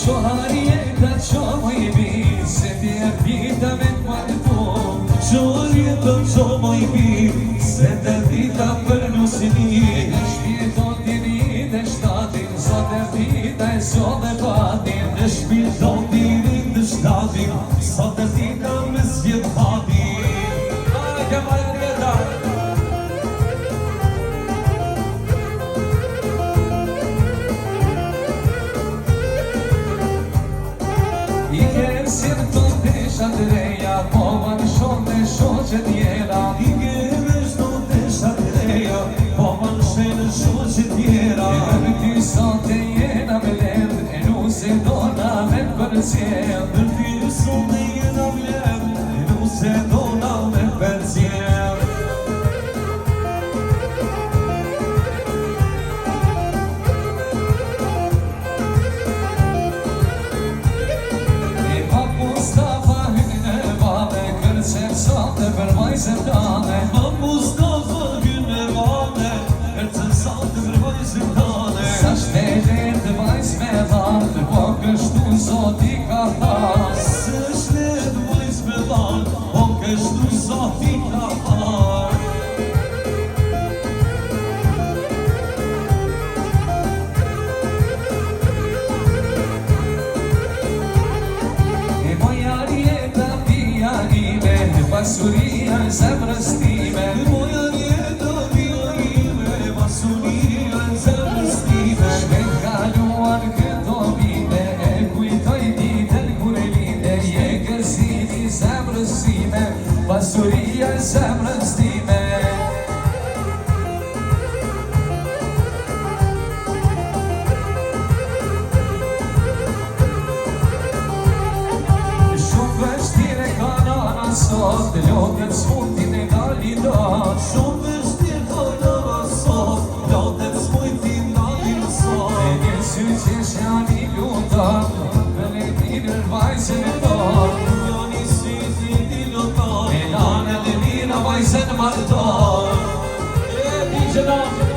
Shoharije ta qomo i bi, se ti e pita me t'martu. Shoharije ta qomo i bi, se te pita për nusini. Në shpirton tini dhe shtatin, sot e pita e sot e patin. Në shpirton tini dhe shtatin, sot e pita me s'vjet patin. Ajde marja rjeta. I ke sirë të deshat reja, po më në shonë dhe shoqe tjera. I ke veshtë të deshat reja, po më në shenë shoqe tjera. E në ty sot e jena me lendë, e nuse dona me përcjellë. Në ty sot e jena me lendë, e nuse dona me përcjellë. Për vajzën tane Ma Mustafa gynë e vane Kërcën sate për vajzën tane Sa shtelet vajz me dhanë Po kështu sot i ka thanë Sa shtelet vajz me dhanë Po kështu sot i ka thanë E mojari e ta pijanime Pasuria në zemrës time Moja rjeta vila ime Pasuria në zemrës time Shpet kaluan këto vite E kujtoj ditën kur e linde Je gëzimi zemrës time Pasuria në zemrës time Sot, lotët s'mujtin e dalin dot Shumë vështir ka nëra sot Lotët s'mujtin dalin sot E një sy që shani lutat Për e t'inër vajzën e tot Jo një sy që t'i lutat E lanë dhe mira vajzën martot E t'i gjënat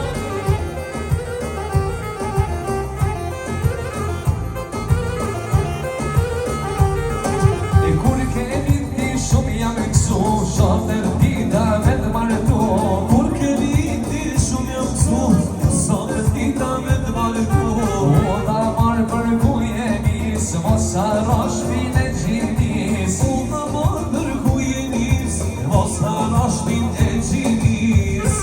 Sotër dita me të martu Kur ke viti shumë jam kësu Sotër dita me të martu O da marë për kuje nis Mos arrosh pin e gjinis O da marë për kuje nis Mos arrosh pin e gjinis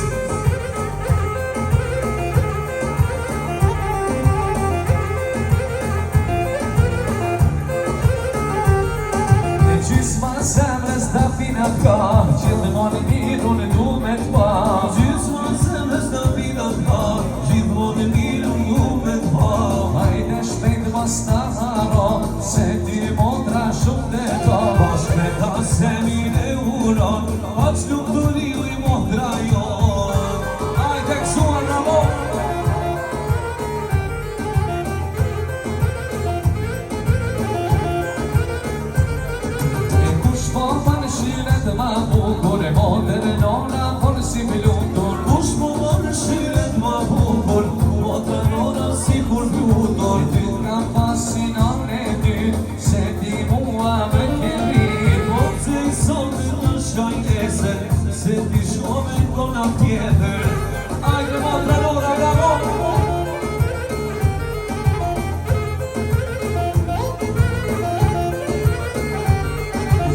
E gjysma zemrës da fina ka Gjithmonë mirë unë du me t'pa Gjysma zemrës da fina ka Gjithmonë mirë unë du me t'pa Hajde shpejt mos ta haro Se ti mondra shumë dhe to Bashk me ta se mine uron Aq nuk të liu i mondra jon Hajde kësuar në mor Ma bukur e modër nona por si me lutur Kush po më shiret ma bukur Modër nona si kur lutur E ty nga pasin anë e ty Se ti mua me kemi Po që i sotë në shkajnese Se ti shome kona tjetër Ajde modër nona bravo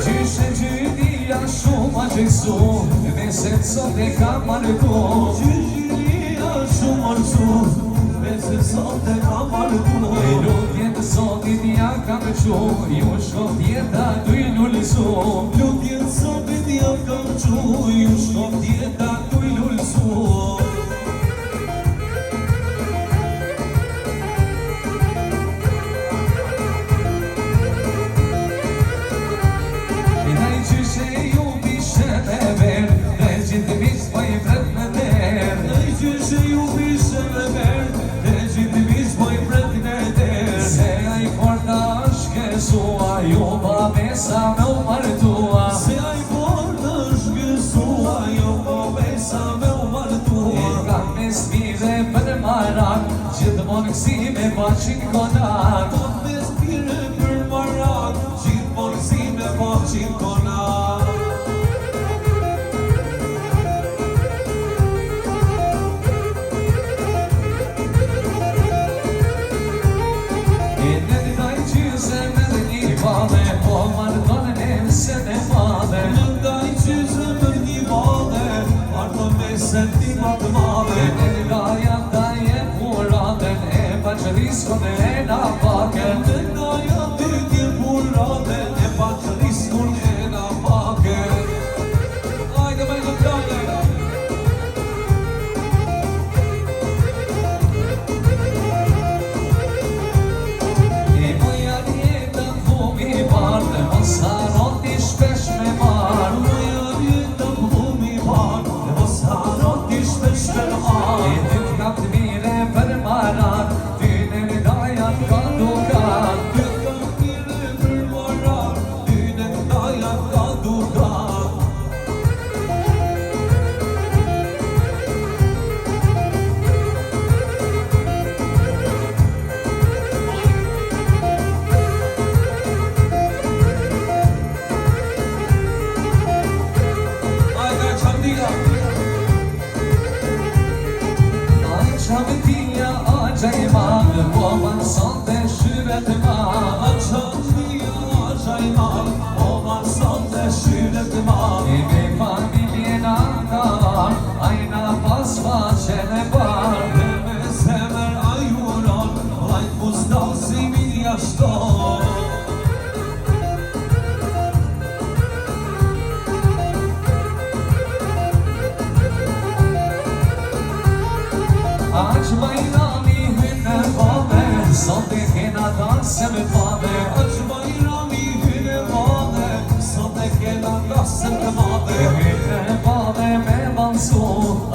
Gjyshe gjyti shumë a gjeksu Me se të sot e ka martu Gjyria shumë arsu Me se sot e ka martu E lutje të sotit ja ka përqu Ju shkof tjeta tu i lullësu Lutje të sotit ja ka përqu Ju shkof tjeta tu i lullësu Jo ba besa me u martua Se ai porta shgësua Jo ba besa me u martua E ka me smive për marak Gjithmonë kësi me baqin konak qintona. Sentimat madhe në laja ta je puratën e baqëriskën e na paken në laja ty t'je puratën e baqëriskën e na paken. Ajde me në plane I muja rjetën fumi parë mos harot i shpesh me marë muja rjetën fumi parë mos harot i shpesh me marë I ty t'kap t'mire për marat ty në dajat ka dukat ty t'kap t'mire për marat ty në dajat ka dukat Qametia a gjajma po man sonte shyret ma Qametia a gjajma po man sonte shyret ma I me familjen antar ajna pas faqen e par Dhe me zemer ajuron lajt mustasimin jashton Aq bajrami hynë vade, sot e kena dasë me vade Aq bajrami hynë vade, sot e kena dasë me vade Hynë vade me bansu,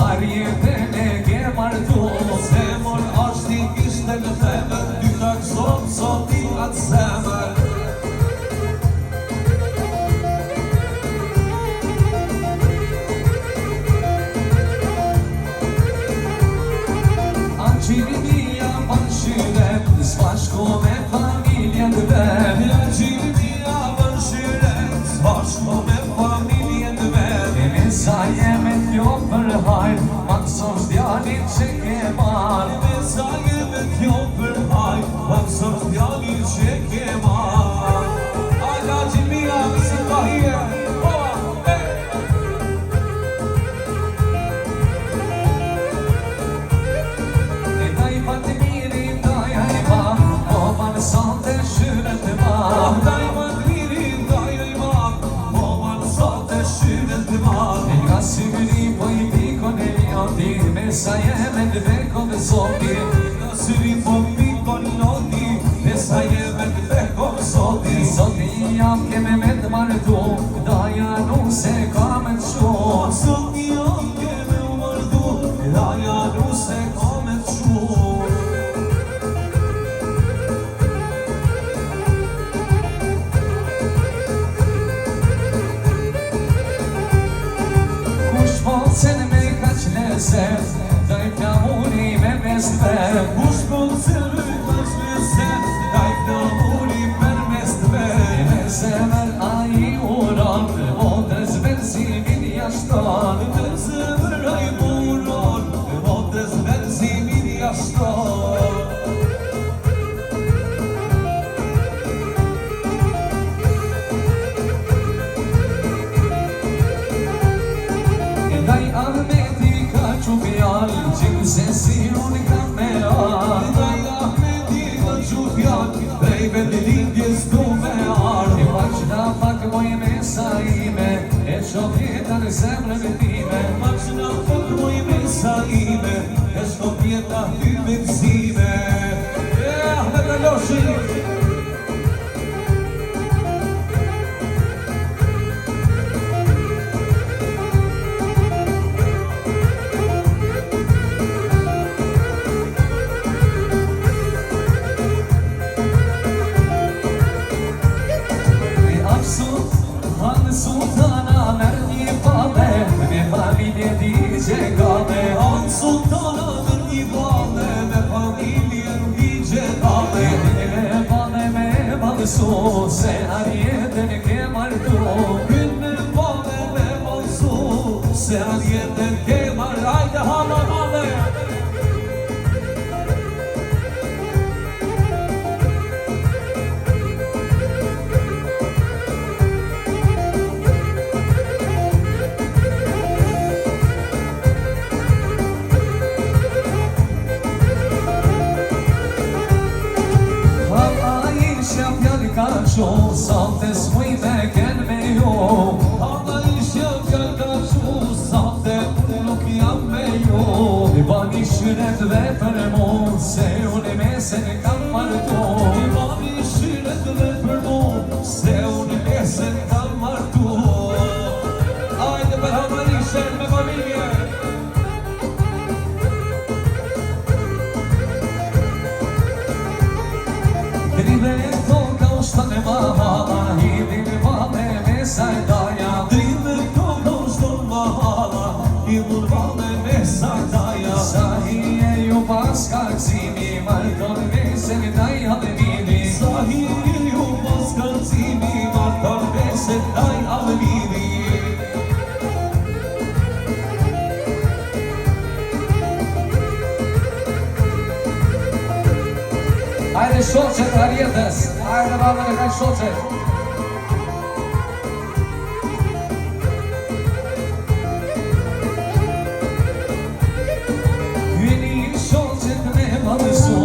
arjetën e ke martu Zemër ashti ishte në femër, dy në këzot, sot I atë zemër Gjirëmia pan shyret, s'bashko me familjen të vet Gjirëmia pan shyret, s'bashko me familjen të vet E me sa jeme t'jo për hajr, maksos djallit që ke mar E me sa jeme t'jo për hajr, maksos djallit që ke mar Ajda Gjirëmia, se bahije, Sonte shyret e ma Daj ma t'miri, daj e ma Po ma në sonte shyret e ma E nga syri po I pikon e ljoti Me sa jeme të veko me zoti Nga syri po I pikon e ljoti Me sa jeme të veko me zoti Zoti jam keme me të martu Daja nuse ka me të shumë Zoti jam keme u martu Daja nuse ka me të shumë Sen me kaq lezet, daj flamuri me mes vet Kush sen me kaq lezet, daj flamuri me mes vet Me zemër a I uron, o dës benzimin jashton Me zemër a I uron, o dës benzimin jashton Daj Ahmeti ka qufjall, gjim se si unë kam me ar Daj Ahmeti ka qufjall, drej vetë lindjes du me ar E pak qda pak moj me sa ime, e shok jeta në zemrën e time Pak qda pak moj me sa ime, e shok jeta ty me kësime Ahmet Aloshi Sultana merë një pale, me familje di që gale Sultana merë një pale, me familje di që gale Me pale me balësu, se arjetën ke martu ishja fjallë ka shumë, sante s'muj me ken me jo. Ata ishja fjallë ka shumë, sante nuk jam me jo. I bani shyretve për mu, se unë e mesen kam martu. I bani shyretve për mu, se unë e mesen kam martu. Ajde për hamarishen me familje. Drive e toka ushtën e mama, hidin e vame me sajdaja. Drive e toka ushtën mama, hidin e vame me sajdaja. Sahi e ju pas kalcimi, marton vesen taj halvini. Sahi e ju pas kalcimi, marton vesen taj halvini. Ajde shoqet Arjetës, ajde babën e ka shoqet. Hyni shoqet me valësu,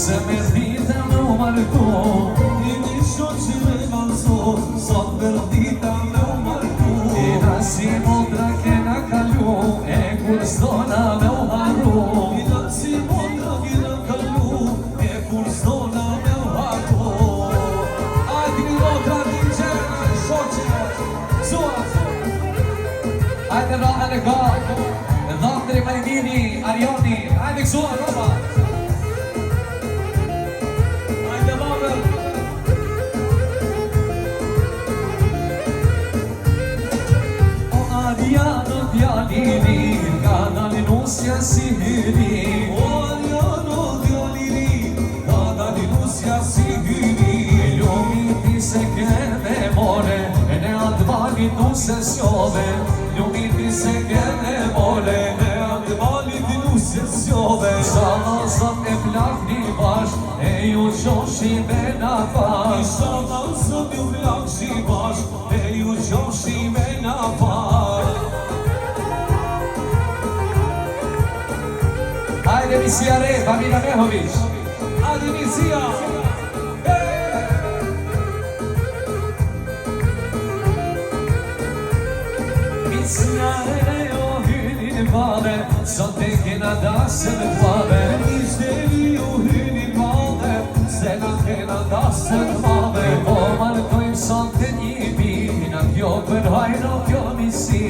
se me dita me u martu. Hyni shoqet me valësu, sot me dita me u martu. E nasi modra kena kalu, e kur s'dona me u haru. E nasi modra kena kalu, e kur s'dona me u haru. Ajde një modra t'inqe, shoqet, zua. Ajde rrëmën e ka, Dhamdri Majdini, Arjoni, ajde kësua roba. Ajde babel. O Arjano djalini, ka dalin usja si hyri. O Arjano djalini, ka dalin usja si hyri. Lumiti se kene more, e ne atë valit nuse sjove. Lumiti se kene more, ne atë valit nuse sjove. Inshallah sot e plakni bash, e ju qoshi me na fash. Inshallah sot ju plakshi bash, e ju qoshi me na fash. Ajde misia re, familja Mehović. Ajde misia. Misjare o hynin vale, sot e kena dasën t'mave. Mishteri o hynin vale, se na kena dasën t'mave. Po martojmë sot e një bina, kjo për hajno, kjo misi.